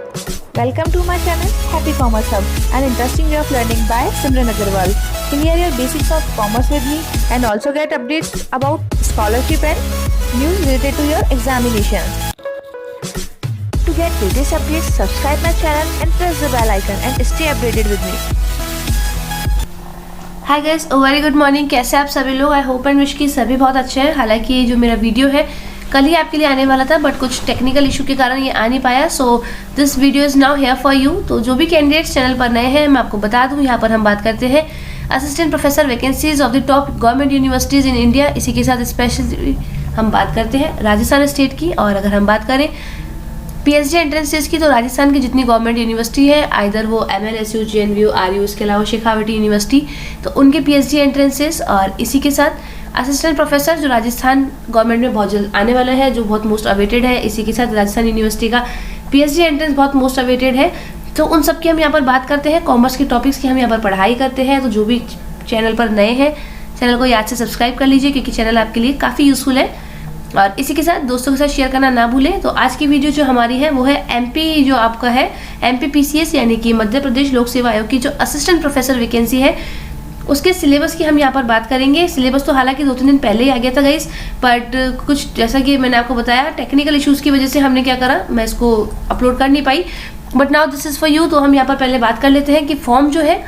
Welcome to my channel Happy Commerce Hub, an interesting way of learning by Simran Agarwal. Clear your basics of commerce with me and also get updates about scholarship and news related to your examinations. To get latest updates, subscribe my channel and press the bell icon and stay updated with me. Hi guys, very good morning. कैसे आप सभी लोग? I hope and wish कि सभी बहुत अच्छे हैं। हालांकि ये जो मेरा वीडियो है कल ही आपके लिए आने वाला था, बट कुछ टेक्निकल इशू के कारण ये आ नहीं पाया। So this video is now here for you. तो जो भी कैंडिडेट्स चैनल पर नए हैं, मैं आपको बता दूं, यहाँ पर हम बात करते हैं assistant professor vacancies of the top government universities in India. इसी के साथ स्पेशली हम बात करते हैं राजस्थान स्टेट की। और अगर हम बात करें पीएचडी एंट्रेंसेस की, तो राजस्थान की जितनी गवर्नमेंट यूनिवर्सिटी है, आइदर वो एमएलएसयू, जेएनयू, आरयू, इसके अलावा शेखावटी यूनिवर्सिटी, तो उनके पीएचडी एंट्रेंसेस। और इसी के साथ असिस्टेंट प्रोफेसर जो राजस्थान गवर्नमेंट में बहुत जल्द आने वाला है, जो बहुत मोस्ट अवेटेड है। इसी के साथ राजस्थान यूनिवर्सिटी का पीएचडी एंट्रेंस बहुत मोस्ट अवेटेड है। तो उन सब की हम यहाँ पर बात करते हैं। कॉमर्स के टॉपिक्स की हम यहाँ पर पढ़ाई करते हैं। तो जो भी चैनल पर नए हैं, चैनल को याद से सब्सक्राइब कर लीजिए, क्योंकि चैनल आपके लिए काफ़ी यूजफुल है। और इसी के साथ दोस्तों के साथ शेयर करना ना भूलें। तो आज की वीडियो जो हमारी है वो है एमपी, जो आपका है एमपी पीसीएस यानी कि मध्य प्रदेश लोक सेवा आयोग की जो असिस्टेंट प्रोफेसर वैकेंसी है, उसके सिलेबस की हम यहाँ पर बात करेंगे। सिलेबस तो हालांकि 2-3 दिन पहले ही आ गया था गाइस, बट कुछ जैसा कि मैंने आपको बताया टेक्निकल इश्यूज़ की वजह से हमने क्या करा, मैं इसको अपलोड कर नहीं पाई। But now this is for you. तो हम यहाँ पर पहले बात कर लेते हैं कि फॉर्म जो है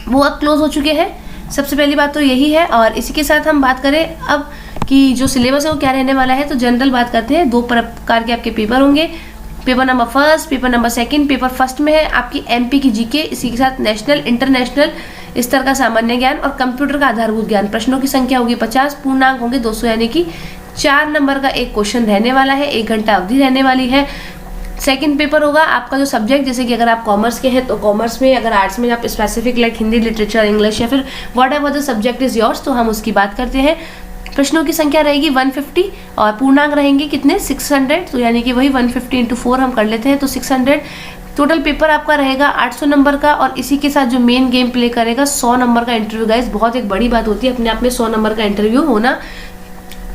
वो अब क्लोज हो चुके हैं। सबसे पहली बात तो यही है। और इसी के साथ हम बात करें अब कि जो सिलेबस है वो क्या रहने वाला है, तो जनरल बात करते हैं। 2 प्रकार के आपके पेपर होंगे। Paper number first, paper number second. Paper first में है आपकी एमपी की जीके, इसी के साथ नेशनल, इंटरनेशनल स्तर का सामान्य ज्ञान और कंप्यूटर का आधारभूत ज्ञान। प्रश्नों की संख्या होगी 50, पूर्णांक होंगे 200, यानी कि 4 नंबर का एक क्वेश्चन रहने वाला है। 1 घंटा अवधि रहने वाली है। सेकंड पेपर होगा आपका जो सब्जेक्ट, जैसे कि अगर आप कॉमर्स के हैं तो कॉमर्स में, अगर आर्ट्स में आप specific like Hindi, literature, English या फिर what ever the subject is yours, तो हम उसकी बात करते हैं। प्रश्नों की संख्या रहेगी 150 और पूर्णांक रहेंगे कितने, 600। तो यानी कि वही 150 × 4 हम कर लेते हैं, तो 600। टोटल पेपर आपका रहेगा 800 नंबर का। और इसी के साथ जो मेन गेम प्ले करेगा 100 नंबर का इंटरव्यू। गाइस बहुत एक बड़ी बात होती है अपने आप में 100 नंबर का इंटरव्यू होना।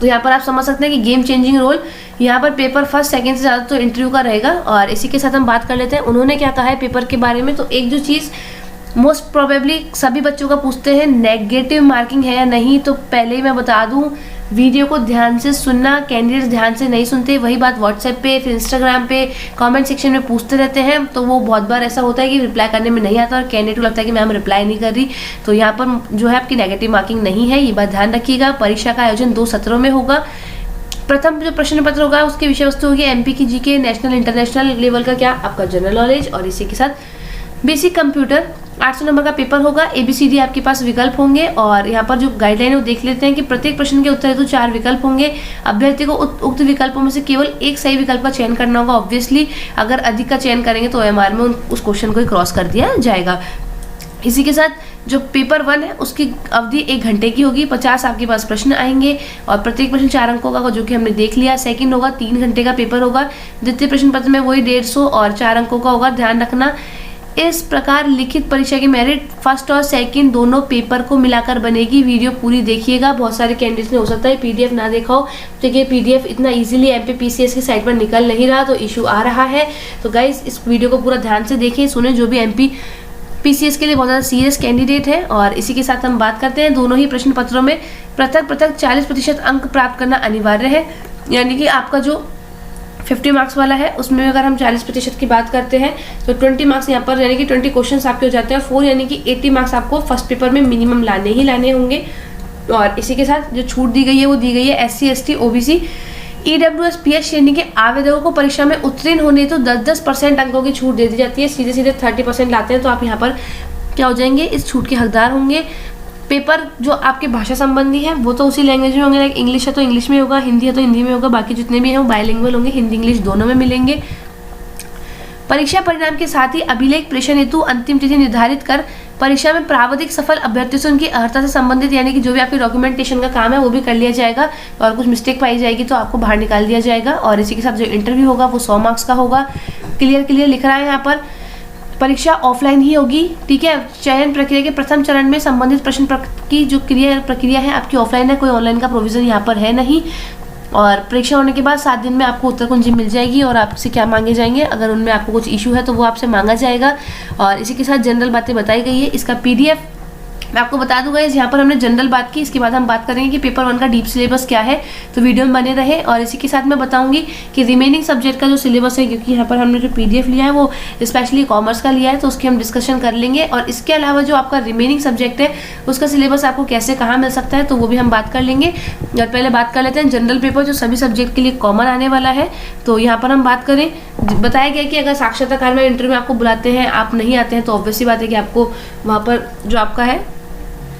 तो यहाँ पर आप समझ सकते हैं कि गेम चेंजिंग रोल यहाँ पर पेपर फर्स्ट सेकंड से ज़्यादा तो इंटरव्यू का रहेगा। और इसी के साथ हम बात कर लेते हैं उन्होंने क्या कहा है पेपर के बारे में। तो एक जो चीज़ मोस्ट प्रोबेबली सभी बच्चों का पूछते हैं, नेगेटिव मार्किंग है या नहीं। तो पहले ही मैं बता दूं, वीडियो को ध्यान से सुनना। कैंडिडेट्स ध्यान से नहीं सुनते, वही बात व्हाट्सएप पे, फिर इंस्टाग्राम पे कमेंट सेक्शन में पूछते रहते हैं। तो वो बहुत बार ऐसा होता है कि रिप्लाई करने में नहीं आता और कैंडिडेट को लगता है कि मैम रिप्लाई नहीं कर रही। तो यहाँ पर जो है आपकी नेगेटिव मार्किंग नहीं है, ये बात ध्यान रखिएगा। परीक्षा का आयोजन 2 सत्रों में होगा। प्रथम जो प्रश्न पत्र होगा उसकी विषय वस्तु होगी एमपी की जीके, नेशनल, इंटरनेशनल लेवल का क्या आपका जनरल नॉलेज, और इसी के साथ बेसिक कंप्यूटर। 800 नंबर का पेपर होगा। ABCD आपके पास विकल्प होंगे। और यहाँ पर जो गाइडलाइन है वो देख लेते हैं कि प्रत्येक प्रश्न के उत्तर हेतु 4 विकल्प होंगे। अभ्यर्थी को उक्त विकल्पों में से केवल एक सही विकल्प का चयन करना होगा। ऑब्वियसली अगर अधिक का चयन करेंगे तो OMR में उस क्वेश्चन को ही क्रॉस कर दिया जाएगा। इसी के साथ जो पेपर 1 है उसकी अवधि 1 घंटे की होगी। 50 आपके पास प्रश्न आएंगे और प्रत्येक प्रश्न 4 अंकों का, जो कि हमने देख लिया। सेकंड होगा 3 घंटे का पेपर होगा। द्वितीय प्रश्न पत्र में वही 150 और 4 अंकों का होगा। ध्यान रखना, इस प्रकार लिखित परीक्षा की मेरिट फर्स्ट और सेकंड दोनों पेपर को मिलाकर बनेगी। वीडियो पूरी देखिएगा। बहुत सारे कैंडिडेट्स ने हो सकता है PDF ना देखा हो, क्योंकि PDF इतना इजीली एमपी पीसीएस की साइट पर निकल नहीं रहा, तो इशू आ रहा है। तो गाइस इस वीडियो को पूरा ध्यान से देखें, सुने, जो भी एमपी पीसीएस के लिए बहुत ज़्यादा सीरियस कैंडिडेट है। और इसी के साथ हम बात करते हैं दोनों ही प्रश्न पत्रों में पृथक 40% अंक प्राप्त करना अनिवार्य है। यानी कि आपका जो 50 मार्क्स वाला है उसमें अगर हम 40% की बात करते हैं तो 20 मार्क्स यहाँ पर, यानी कि 20 क्वेश्चन आपके हो जाते हैं। और 4 यानी कि 80 मार्क्स आपको फर्स्ट पेपर में मिनिमम लाने ही लाने होंगे। और इसी के साथ जो छूट दी गई है वो दी गई है SC, ST, OBC, EWS, PS श्रेणी के आवेदकों को परीक्षा में उत्तीर्ण होने तो 10% अंकों की छूट दे दी जाती है। सीधे 30% लाते हैं तो आप यहाँ पर क्या हो जाएंगे, इस छूट के हकदार होंगे। पेपर जो आपके भाषा संबंधी है वो तो उसी लैंग्वेज में होंगे, लाइक इंग्लिश है तो इंग्लिश में होगा, हिंदी है तो हिंदी में होगा। बाकी जितने भी हैं वो बायलिंगुअल होंगे, हिंदी इंग्लिश दोनों में मिलेंगे। परीक्षा परिणाम के साथ ही अभिलेख प्रेषण हेतु अंतिम तिथि निर्धारित कर परीक्षा में प्रावधिक सफल अभ्यर्थियों से उनकी अर्हता से संबंधित, यानी कि जो भी आपकी डॉक्यूमेंटेशन का काम है वो भी कर लिया जाएगा। और कुछ मिस्टेक पाई जाएगी तो आपको बाहर निकाल दिया जाएगा। और इसी के साथ जो इंटरव्यू होगा वो 100 मार्क्स का होगा। क्लियर लिख रहा है यहाँ पर। परीक्षा ऑफलाइन ही होगी, ठीक है। चयन प्रक्रिया के प्रथम चरण में संबंधित प्रश्न की जो प्रक्रिया है आपकी ऑफलाइन है, कोई ऑनलाइन का प्रोविजन यहाँ पर है नहीं। और परीक्षा होने के बाद 7 दिन में आपको उत्तर कुंजी मिल जाएगी और आपसे क्या मांगे जाएंगे, अगर उनमें आपको कुछ इशू है तो वो आपसे मांगा जाएगा। और इसी के साथ जनरल बातें बताई गई है। इसका पीडीएफ मैं आपको बता दूंगा, यहाँ पर हमने जनरल बात की, इसके बाद हम बात करेंगे कि पेपर 1 का डीप सिलेबस क्या है, तो वीडियो में बने रहे। और इसी के साथ मैं बताऊंगी कि रिमेनिंग सब्जेक्ट का जो सिलेबस है, क्योंकि यहाँ पर हमने जो पीडीएफ लिया है वो स्पेशली कॉमर्स का लिया है, तो उसकी हम डिस्कशन कर लेंगे। और इसके अलावा जो आपका रिमेनिंग सब्जेक्ट है उसका सिलेबस आपको कैसे कहाँ मिल सकता है, तो वो भी हम बात कर लेंगे। और पहले बात कर लेते हैं जनरल पेपर जो सभी सब्जेक्ट के लिए कॉमन आने वाला है। तो यहाँ पर हम बात करें, बताया गया कि अगर साक्षात्कार में इंटरव्यू में आपको बुलाते हैं, आप नहीं आते हैं, तो ऑब्वियसली बात है कि आपको वहाँ पर जो आपका है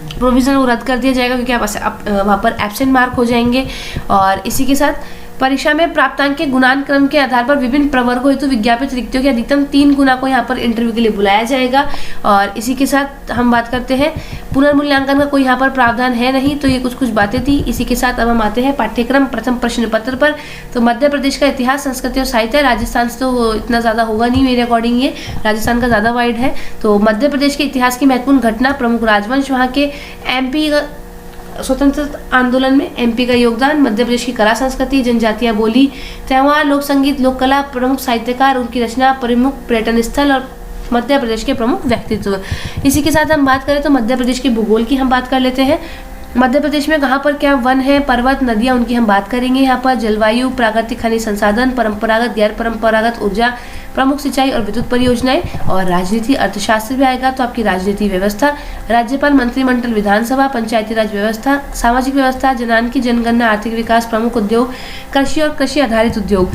प्रोविजन वो रद्द कर दिया जाएगा, क्योंकि आप वहाँ पर एब्सेंट मार्क हो जाएंगे। और इसी के साथ परीक्षा में प्राप्तांक के गुणांकक्रम के आधार पर विभिन्न प्रवर्गों हेतु विज्ञापित रिक्तियों के अधिकतम 3 गुना को यहाँ पर इंटरव्यू के लिए बुलाया जाएगा। और इसी के साथ हम बात करते हैं पुनर्मूल्यांकन का कोई यहाँ पर प्रावधान है नहीं, तो ये कुछ बातें थी। इसी के साथ अब हम आते हैं पाठ्यक्रम प्रथम प्रश्न पत्र पर। तो मध्य प्रदेश का इतिहास, संस्कृति और साहित्य, राजस्थान से तो इतना ज़्यादा होगा नहीं मेरे अकॉर्डिंग, ये राजस्थान का ज़्यादा वाइड है। तो मध्य प्रदेश के इतिहास की महत्वपूर्ण घटना, प्रमुख राजवंश, वहाँ के एमपी स्वतंत्रता आंदोलन में एमपी का योगदान, मध्य प्रदेश की कला संस्कृति, जनजातियां, बोली, त्योहार, लोक संगीत, लोक कला, प्रमुख साहित्यकार, उनकी रचना, प्रमुख पर्यटन स्थल और मध्य प्रदेश के प्रमुख व्यक्तित्व। इसी के साथ हम बात करें तो मध्य प्रदेश के भूगोल की हम बात कर लेते हैं। मध्य प्रदेश में कहाँ पर क्या वन है, पर्वत, नदियाँ, उनकी हम बात करेंगे। यहाँ पर जलवायु, प्राकृतिक खनिज संसाधन, परंपरागत गैर परंपरागत ऊर्जा, प्रमुख सिंचाई और विद्युत परियोजनाएं। और राजनीति, अर्थशास्त्र भी आएगा, तो आपकी राजनीति व्यवस्था, राज्यपाल, मंत्रिमंडल, विधानसभा, पंचायती राज व्यवस्था, सामाजिक व्यवस्था, जनांकी जनगणना, आर्थिक विकास, प्रमुख उद्योग, कृषि और कृषि आधारित उद्योग।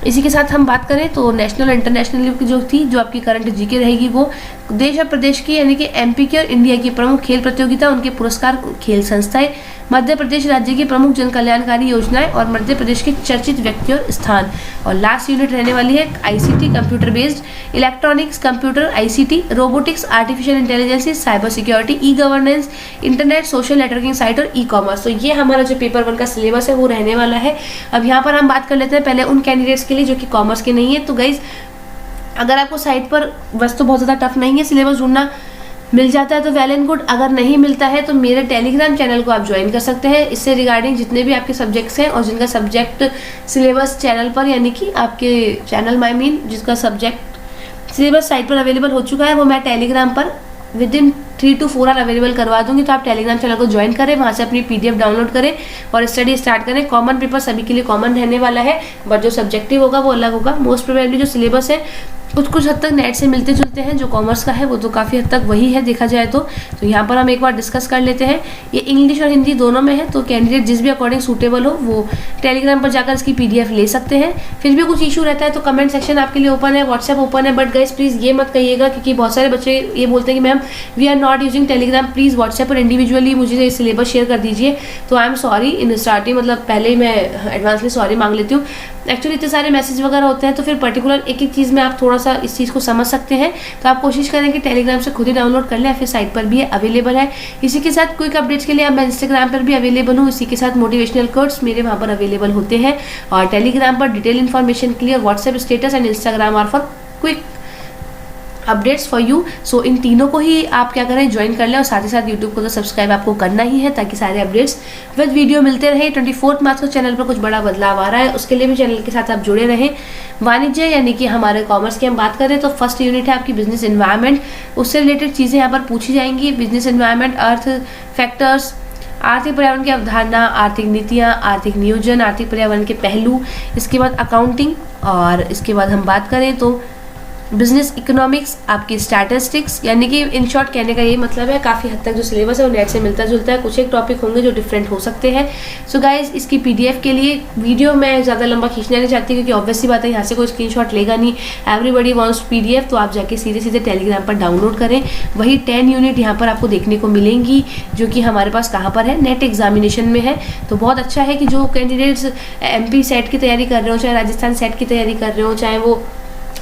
इसी के साथ हम बात करें तो नेशनल इंटरनेशनल की जो थी, जो आपकी करंट जीके रहेगी, वो देश और प्रदेश की यानी कि एमपी की और इंडिया की प्रमुख खेल प्रतियोगिता, उनके पुरस्कार, खेल संस्थाएं, मध्य प्रदेश राज्य की प्रमुख जन कल्याणकारी योजनाएं और मध्य प्रदेश के चर्चित व्यक्ति और स्थान। और लास्ट यूनिट रहने वाली है ICT, computer based, electronics, computer, ICT, robotics, artificial intelligence, cyber security, e governance, internet, social networking site और ई कॉमर्स। तो ये हमारा जो पेपर 1 का सिलेबस है वो रहने वाला है। अब यहाँ पर हम बात कर लेते हैं पहले उन कैंडिडेट्स के लिए जो कि कॉमर्स के नहीं है। तो गाइज, अगर आपको साइट पर वैसे तो बहुत ज़्यादा टफ नहीं है, सिलेबस ढूंढना मिल जाता है तो वेल एंड गुड। अगर नहीं मिलता है तो मेरे टेलीग्राम चैनल को आप ज्वाइन कर सकते हैं। इससे रिगार्डिंग जितने भी आपके सब्जेक्ट्स हैं और जिनका सब्जेक्ट सिलेबस चैनल पर यानी कि आपके चैनल में जिसका सब्जेक्ट सिलेबस साइट पर अवेलेबल हो चुका है, वो मैं टेलीग्राम पर within 3 to 4 hour available करवा दूंगी। तो आप टेलीग्राम चैनल को ज्वाइन करें, वहाँ से अपनी पीडीएफ डाउनलोड करें और स्टडी स्टार्ट करें। कॉमन पेपर सभी के लिए कॉमन रहने वाला है, बट जो सब्जेक्टिव होगा वो अलग होगा। मोस्ट प्रोबेबली जो सिलेबस है कुछ हद तक नेट से मिलते जुलते हैं, जो कॉमर्स का है वो तो काफ़ी हद तक वही है देखा जाए तो। यहाँ पर हम एक बार डिस्कस कर लेते हैं। ये इंग्लिश और हिंदी दोनों में है, तो कैंडिडेट जिस भी अकॉर्डिंग सूटेबल हो वो टेलीग्राम पर जाकर इसकी पीडीएफ ले सकते हैं। फिर भी कुछ इशू रहता है तो कमेंट सेक्शन आपके लिए ओपन है, व्हाट्सएप ओपन है, बट गाइस प्लीज़ ये मत कहिएगा, क्योंकि बहुत सारे बच्चे ये बोलते हैं कि ma'am we are not using Telegram, please WhatsApp पर इंडिविजुअली मुझे सिलेबस शेयर कर दीजिए। तो I am sorry in starting, मतलब पहले ही मैं एडवांसली सॉरी मांग लेती हूँ। एक्चुअली इतने सारे मैसेज वगैरह होते हैं तो फिर पर्टिकुलर एक एक चीज़ में आप थोड़ा सा इस चीज़ को समझ सकते हैं। तो आप कोशिश करें कि टेलीग्राम से खुद ही डाउनलोड कर लें, फिर साइट पर भी अवेलेबल है। इसी के साथ क्विक अपडेट्स के लिए मैं इंस्टाग्राम पर भी अवेलेबल हूँ। इसी के साथ मोटिवेशनल कोट्स मेरे वहाँ पर अवेलेबल होते हैं और टेलीग्राम पर डिटेल इन्फॉर्मेशन के लिए WhatsApp status and Instagram are for quick updates for you. So इन तीनों को ही आप क्या करें, ज्वाइन कर लें और साथ ही साथ यूट्यूब को तो सब्सक्राइब आपको करना ही है, ताकि सारे अपडेट्स विद वीडियो मिलते रहे। 24 मार्च को चैनल पर कुछ बड़ा बदलाव आ रहा है, उसके लिए भी चैनल के साथ आप जुड़े रहें। वाणिज्य यानी कि हमारे कॉमर्स की हम बात करें तो फर्स्ट यूनिट है आपकी बिजनेस एनवायरनमेंट, उससे रिलेटेड चीज़ें यहाँ पर पूछी जाएंगी। बिजनेस एनवायरनमेंट, अर्थ फैक्टर्स, आर्थिक पर्यावरण की अवधारणा, आर्थिक नीतियाँ, आर्थिक नियोजन, आर्थिक पर्यावरण के पहलू, इसके बाद अकाउंटिंग, और इसके बाद हम बात करें तो बिजनेस इकोनॉमिक्स, आपकी स्टैटिस्टिक्स, यानी कि इन शॉर्ट कहने का यही मतलब है काफ़ी हद तक जो सिलेबस है वो नेट से मिलता जुलता है। कुछ एक टॉपिक होंगे जो डिफरेंट हो सकते हैं। सो गाइज, इसकी पीडीएफ के लिए वीडियो मैं ज़्यादा लंबा खींचना नहीं चाहती, क्योंकि ऑब्वियस सी बात है यहाँ से कोई स्क्रीनशॉट लेगा नहीं। एवरीबडी वांट्स पीडीएफ, तो आप जाके सीधे सीधे टेलीग्राम पर डाउनलोड करें। वही 10 यूनिट यहाँ पर आपको देखने को मिलेंगी, जो कि हमारे पास कहाँ पर है, नेट एग्जामिनेशन में है। तो बहुत अच्छा है कि जो कैंडिडेट्स एमपी सेट की तैयारी कर रहे हो, चाहे राजस्थान सेट की तैयारी कर रहे हो, चाहे वो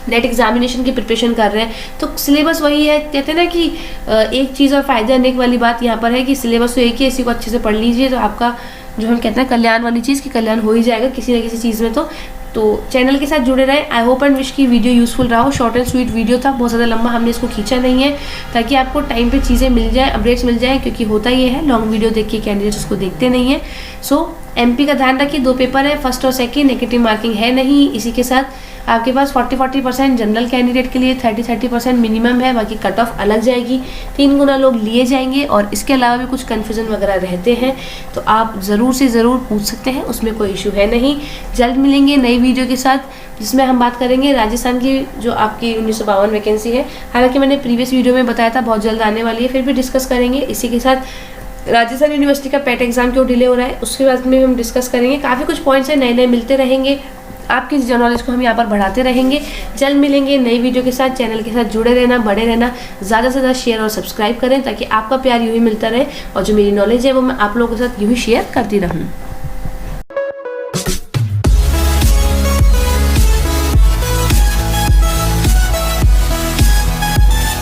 नेट एग्जामिनेशन की प्रिपरेशन कर रहे हैं, तो सिलेबस वही है। कहते हैं ना कि एक चीज़ और फायदे अनेक वाली बात यहाँ पर है कि सिलेबस तो एक ही है, इसी को अच्छे से पढ़ लीजिए तो आपका जो हम कहते हैं कल्याण वाली चीज़, कि कल्याण हो ही जाएगा किसी न किसी चीज़ में। तो तो चैनल के साथ जुड़े रहें। आई होप एंड विश की वीडियो यूज़फुल रहा हो। शॉर्ट एंड स्वीट वीडियो था, बहुत ज़्यादा लंबा हमने इसको खींचा नहीं है, ताकि आपको टाइम पे चीज़ें मिल जाएँ, अपडेट्स मिल जाएँ, क्योंकि होता ये है लॉन्ग वीडियो देख के कैंडिडेट्स उसको देखते नहीं है। सो MP का ध्यान रखिए, 2 पेपर है, फर्स्ट और सेकेंड, नेगेटिव मार्किंग है नहीं। इसी के साथ आपके पास 40% जनरल कैंडिडेट के लिए 30% मिनिमम है, बाकी कट ऑफ अलग जाएगी, 3 गुना लोग लिए जाएंगे। और इसके अलावा भी कुछ कन्फ्यूज़न वगैरह रहते हैं तो आप ज़रूर से ज़रूर पूछ सकते हैं, उसमें कोई इशू है नहीं। जल्द मिलेंगे नई वीडियो के साथ, जिसमें हम बात करेंगे राजस्थान की जो आपकी 1952 वैकेंसी है। हालांकि मैंने प्रीवियस वीडियो में बताया था बहुत जल्द आने वाली है, फिर भी डिस्कस करेंगे। इसी के साथ राजस्थान यूनिवर्सिटी का पेट एग्जाम क्यों डिले हो रहा है उसके बाद में हम डिस्कस करेंगे। काफ़ी कुछ पॉइंट्स हैं, नए नए मिलते रहेंगे, आपकी जनरल नॉलेज को हम यहाँ पर बढ़ाते रहेंगे। जल्द मिलेंगे नई वीडियो के साथ। चैनल के साथ जुड़े रहना, बड़े रहना, ज़्यादा से ज़्यादा शेयर और सब्सक्राइब करें, ताकि आपका प्यार यूँ ही मिलता रहे और जो मेरी नॉलेज है वो मैं आप लोगों के साथ यूँ ही शेयर करती रहूँ।